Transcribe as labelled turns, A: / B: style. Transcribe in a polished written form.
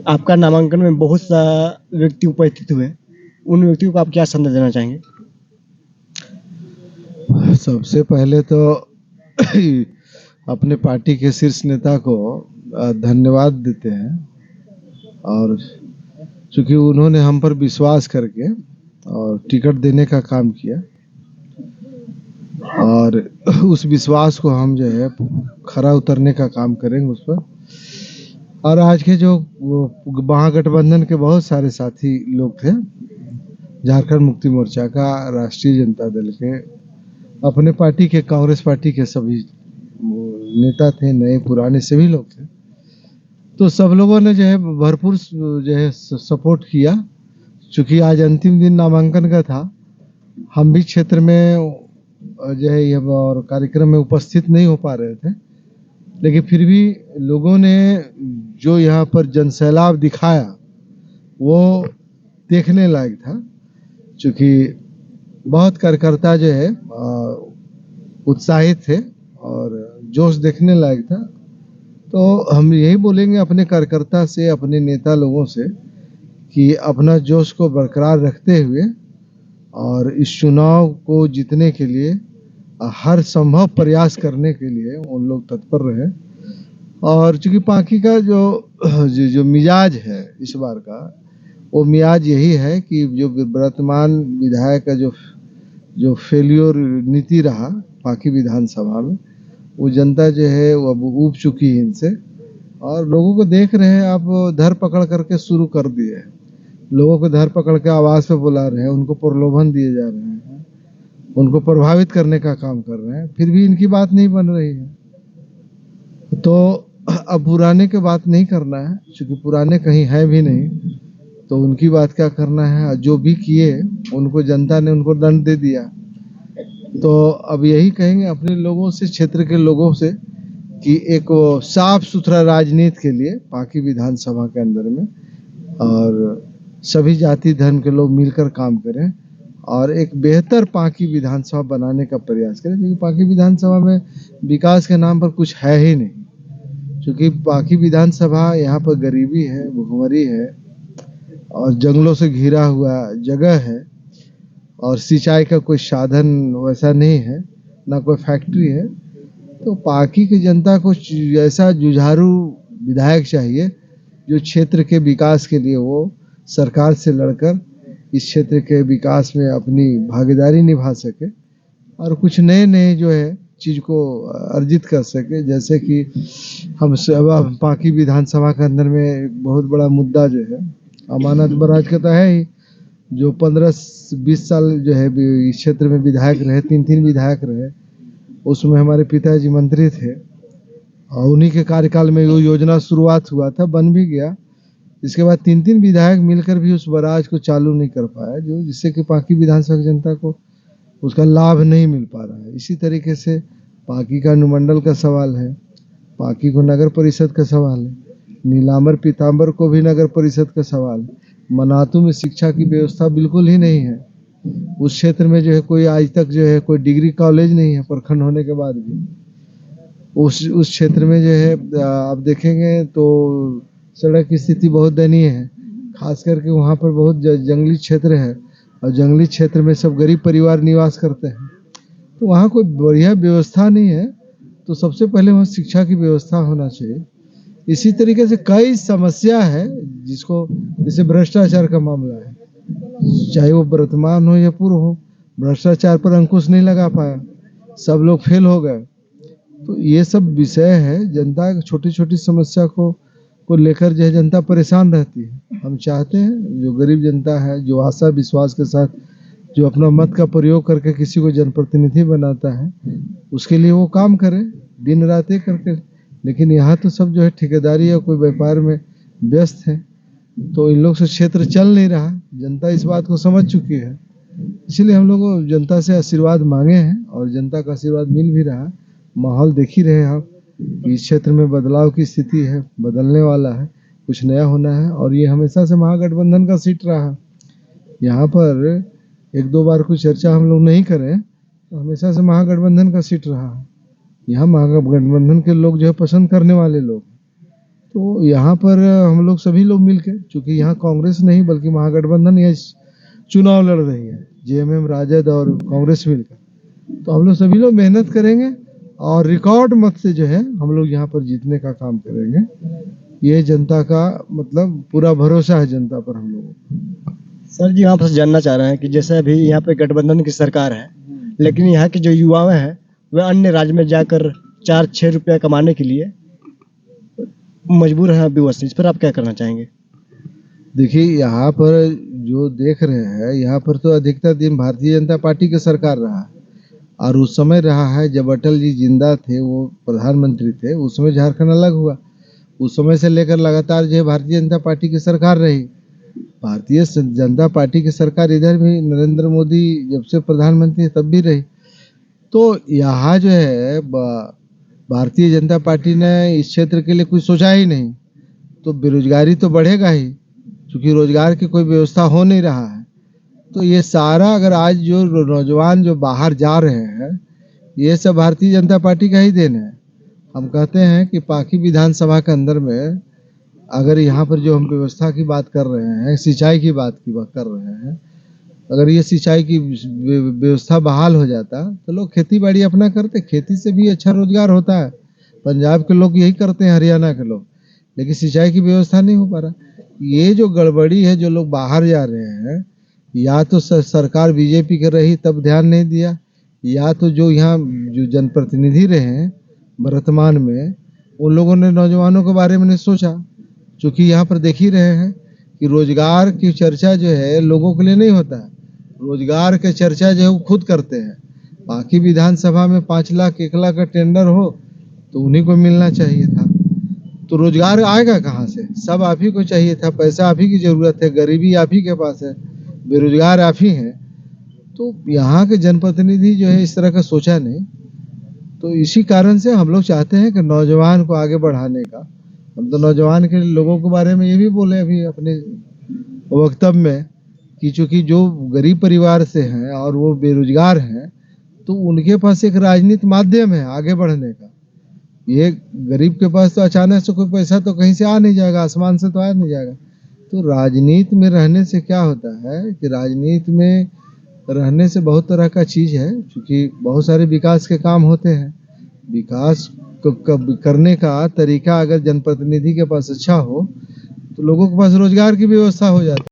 A: आपका नामांकन में बहुत सा व्यक्ति उपस्थित हुए, उन व्यक्तियों को आप क्या संदेश देना चाहेंगे?
B: सबसे पहले तो अपने पार्टी के शीर्ष नेता को धन्यवाद देते हैं, और चूंकि उन्होंने हम पर विश्वास करके और टिकट देने का काम किया, और उस विश्वास को हम जो है खरा उतरने का काम करेंगे उस पर। और आज के जो महागठबंधन के बहुत सारे साथी लोग थे, झारखंड मुक्ति मोर्चा का, राष्ट्रीय जनता दल के, अपने पार्टी के, कांग्रेस पार्टी के सभी नेता थे, नए पुराने सभी लोग थे, तो सब लोगों ने जो है भरपूर जो है सपोर्ट किया। चूंकि आज अंतिम दिन नामांकन का था, हम भी क्षेत्र में जो है ये और कार्यक्रम में उपस्थित नहीं हो पा रहे थे, लेकिन फिर भी लोगों ने जो यहाँ पर जनसैलाब दिखाया वो देखने लायक था। चूंकि बहुत कार्यकर्ता जो है उत्साहित थे और जोश देखने लायक था। तो हम यही बोलेंगे अपने कार्यकर्ता से, अपने नेता लोगों से, कि अपना जोश को बरकरार रखते हुए और इस चुनाव को जीतने के लिए हर संभव प्रयास करने के लिए उन लोग तत्पर रहे। और चूंकि पार्टी का जो मिजाज है इस बार का, वो मिजाज यही है कि जो वर्तमान विधायक का जो फेल्योर नीति रहा पार्टी विधानसभा में, वो जनता जो है वो अब ऊब चुकी है इनसे, और लोगों को देख रहे हैं आप, धर पकड़ करके शुरू कर दिए हैं। लोगों को धर पकड़ के आवाज पे बुला रहे हैं, उनको प्रलोभन दिए जा रहे हैं, उनको प्रभावित करने का काम कर रहे हैं, फिर भी इनकी बात नहीं बन रही है। तो अब पुराने के बात नहीं करना है, क्योंकि पुराने कहीं है भी नहीं, तो उनकी बात क्या करना है। जो भी किए उनको जनता ने उनको दंड दे दिया। तो अब यही कहेंगे अपने लोगों से, क्षेत्र के लोगों से, कि एक साफ सुथरा राजनीति के लिए पार्टी विधानसभा के अंदर में और सभी जाति धर्म के लोग मिलकर काम करें और एक बेहतर पार्टी विधानसभा बनाने का प्रयास करें। क्योंकि पार्टी विधानसभा में विकास के नाम पर कुछ है ही नहीं, क्योंकि पार्टी विधानसभा यहाँ पर गरीबी है, भुखमरी है और जंगलों से घिरा हुआ जगह है, और सिंचाई का कोई साधन वैसा नहीं है, ना कोई फैक्ट्री है। तो पार्टी की जनता को ऐसा जुझारू विधायक चाहिए जो क्षेत्र के विकास के लिए वो सरकार से लड़कर इस क्षेत्र के विकास में अपनी भागीदारी निभा सके और कुछ नए नए जो है चीज को अर्जित कर सके। जैसे कि हम पार्टी विधानसभा के अंदर में एक बहुत बड़ा मुद्दा जो है अमानत बराज का तो है ही, जो 15-20 साल जो है इस क्षेत्र में विधायक रहे, 3 विधायक रहे, उसमें हमारे पिताजी मंत्री थे और उन्हीं के कार्यकाल में वो योजना शुरुआत हुआ था, बन भी गया। इसके बाद 3 विधायक मिलकर भी उस बराज को चालू नहीं कर पाया, जो जिससे कि पार्टी विधानसभा की जनता को उसका लाभ नहीं मिल पा रहा है। इसी तरीके से पार्टी का अनुमंडल का सवाल है, पार्टी को नगर परिषद का सवाल है, नीलांबर पीताम्बर को भी नगर परिषद का सवाल है। मनातू में शिक्षा की व्यवस्था बिल्कुल ही नहीं है, उस क्षेत्र में जो है कोई आज तक जो है कोई डिग्री कॉलेज नहीं है, प्रखंड होने के बाद भी। उस क्षेत्र में जो है आप देखेंगे तो सड़क की स्थिति बहुत दयनीय है, खास करके वहाँ पर बहुत जंगली क्षेत्र है और जंगली क्षेत्र में सब गरीब परिवार निवास करते हैं, तो वहाँ कोई बढ़िया व्यवस्था नहीं है। तो सबसे पहले वहाँ शिक्षा की व्यवस्था होना चाहिए। इसी तरीके से कई समस्या है जिसको, जैसे भ्रष्टाचार का मामला है, चाहे वो वर्तमान हो या पूर्व हो, भ्रष्टाचार पर अंकुश नहीं लगा पाया, सब लोग फेल हो गए। तो ये सब विषय है, जनता की छोटी छोटी समस्या को लेकर जो है जनता परेशान रहती है। हम चाहते हैं जो गरीब जनता है, जो आशा विश्वास के साथ जो अपना मत का प्रयोग करके किसी को जनप्रतिनिधि बनाता है, उसके लिए वो काम करे दिन रात एक करके। लेकिन यहाँ तो सब जो है ठेकेदारी या कोई व्यापार में व्यस्त है, तो इन लोग से क्षेत्र चल नहीं रहा। जनता इस बात को समझ चुकी है, इसलिए हम लोग जनता से आशीर्वाद मांगे हैं और जनता का आशीर्वाद मिल भी रहा। माहौल देख ही रहे हैं आप, इस क्षेत्र में बदलाव की स्थिति है, बदलने वाला है, कुछ नया होना है। और ये हमेशा से महागठबंधन का सीट रहा। यहाँ पर 1-2 बार कुछ चर्चा हम लोग नहीं करें, तो हमेशा से महागठबंधन का सीट रहा है। यहाँ महागठबंधन के लोग जो है पसंद करने वाले लोग, तो यहाँ पर हम लोग सभी लोग मिलकर, चूंकि यहाँ कांग्रेस नहीं बल्कि महागठबंधन ये चुनाव लड़ रही है, जेएमएम, राजद और कांग्रेस मिलकर, तो हम लोग सभी लोग मेहनत करेंगे और रिकॉर्ड मत से जो है हम लोग यहाँ पर जीतने का काम करेंगे। ये जनता का मतलब पूरा भरोसा है जनता पर हम लोगों को।
A: सर जी, आपसे जानना चाह रहे हैं कि जैसे अभी यहाँ पे गठबंधन की सरकार है, लेकिन यहाँ के जो युवा हैं वे अन्य राज्य में जाकर 4-6 रुपया कमाने के लिए मजबूर हैं अभी वैसे, इस पर आप क्या करना चाहेंगे?
B: देखिए, यहाँ पर जो देख रहे हैं, यहाँ पर तो अधिकतर दिन भारतीय जनता पार्टी की सरकार रहा है और उस समय रहा है जब अटल जी जिंदा थे, वो प्रधानमंत्री थे, उस समय झारखंड अलग हुआ। उस समय से लेकर लगातार जो है भारतीय जनता पार्टी की सरकार रही। भारतीय जनता पार्टी की सरकार इधर भी नरेंद्र मोदी जब से प्रधानमंत्री तब भी रही। तो यहाँ जो है भारतीय जनता पार्टी ने इस क्षेत्र के लिए कुछ सोचा ही नहीं, तो बेरोजगारी तो बढ़ेगा ही, क्योंकि रोजगार की कोई व्यवस्था हो नहीं रहा है। तो ये सारा अगर आज जो नौजवान जो बाहर जा रहे हैं, ये सब भारतीय जनता पार्टी का ही देन है। हम कहते हैं कि पाकी विधानसभा के अंदर में अगर यहाँ पर जो हम व्यवस्था की बात कर रहे हैं, सिंचाई की बात कर रहे हैं, अगर ये सिंचाई की व्यवस्था बहाल हो जाता तो लोग खेती बाड़ी अपना करते, खेती से भी अच्छा रोजगार होता है। पंजाब के लोग यही करते हैं, हरियाणा के लोग, लेकिन सिंचाई की व्यवस्था नहीं हो पा रहा। ये जो गड़बड़ी है, जो लोग बाहर जा रहे हैं, या तो सरकार बीजेपी की रही तब ध्यान नहीं दिया, या तो जो यहाँ जो जनप्रतिनिधि रहे हैं वर्तमान में, उन लोगों ने नौजवानों के बारे में नहीं सोचा। चूँकि यहाँ पर देख ही रहे हैं कि रोजगार की चर्चा जो है लोगों के लिए नहीं होता है, रोजगार की चर्चा जो है वो खुद करते हैं। बाकी विधानसभा में 5 लाख 1 लाख का टेंडर हो तो उन्हीं को मिलना चाहिए था, तो रोजगार आएगा कहाँ से? सब आप ही को चाहिए था, पैसा आप ही की जरूरत है, गरीबी आप ही के पास है, बेरोजगार आप ही हैं। तो यहाँ के जनप्रतिनिधि जो है इस तरह का सोचा नहीं। तो इसी कारण से हम लोग चाहते हैं कि नौजवान को आगे बढ़ाने का, हम तो नौजवान के लोगों के बारे में ये भी बोले अभी अपने वक्तव्य में कि चूंकि जो गरीब परिवार से हैं और वो बेरोजगार हैं, तो उनके पास एक राजनीतिक माध्यम है आगे बढ़ने का। ये गरीब के पास तो अचानक से कोई पैसा तो कहीं से आ नहीं जाएगा, आसमान से तो आ नहीं जाएगा। तो राजनीति में रहने से क्या होता है कि राजनीति में रहने से बहुत तरह का चीज है, क्योंकि बहुत सारे विकास के काम होते हैं। विकास करने का तरीका अगर जनप्रतिनिधि के पास अच्छा हो तो लोगों के पास रोजगार की व्यवस्था हो जाती है।